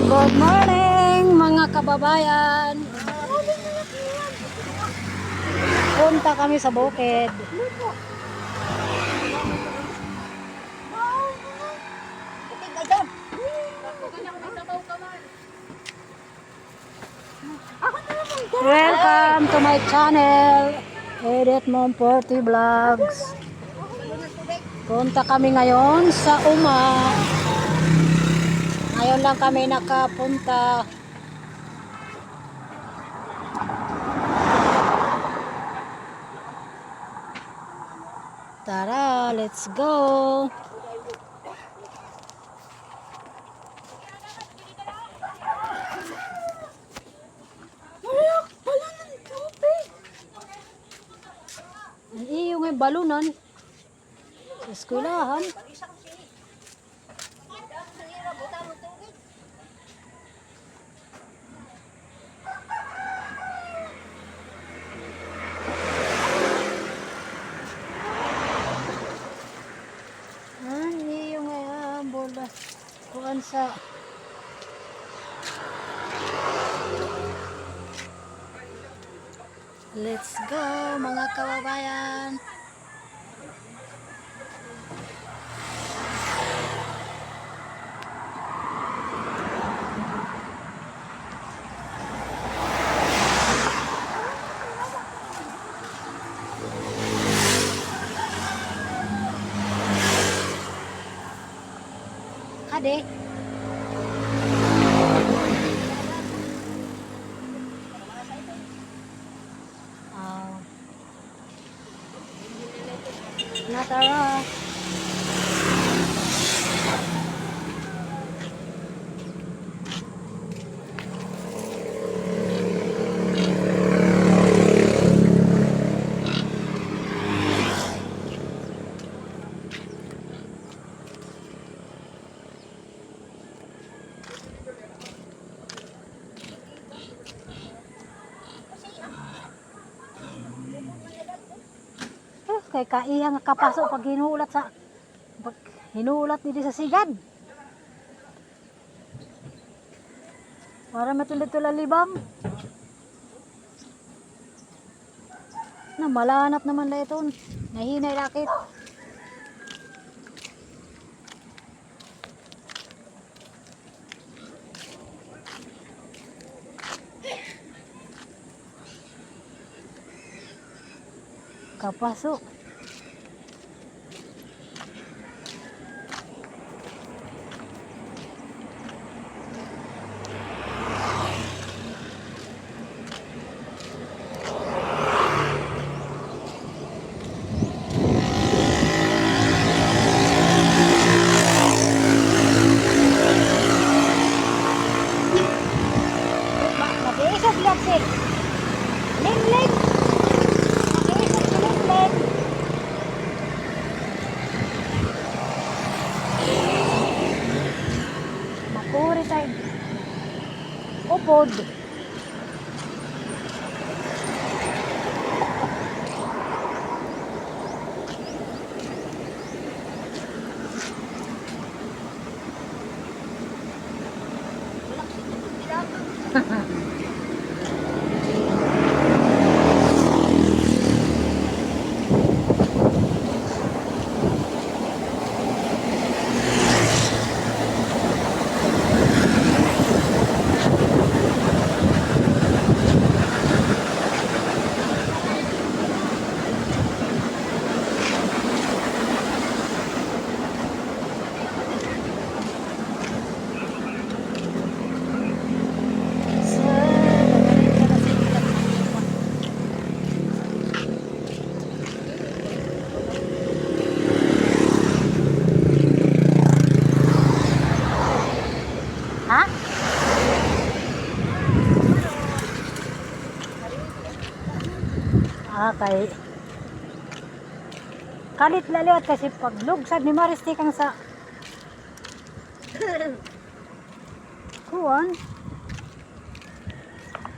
Good morning mga kababayan. Punta kami sa bukid. Welcome to my channel, Edit Momporty Vlogs. Punta kami ngayon sa Uma. Ngayon lang kami nakapunta. Tara, let's go. Ang iyo nga balunan sa eskwelahan. Ang iyo nga bola kuan sa let's go mga kababayan. Ade. Natara. Kay kaiya nga kapasok pag hinulat dito sa sigad. Para matulad-tulad libang. Na malanap naman na ito. Nahinay rakit. Kapasok. Mag-iisip lang si Ling-ling. Mag-iisip si Ling-ling. Makuri tayo. Upod. Ha? Kay kalit laliwat kasi paglugsad ni Maristik ang sa kuwan.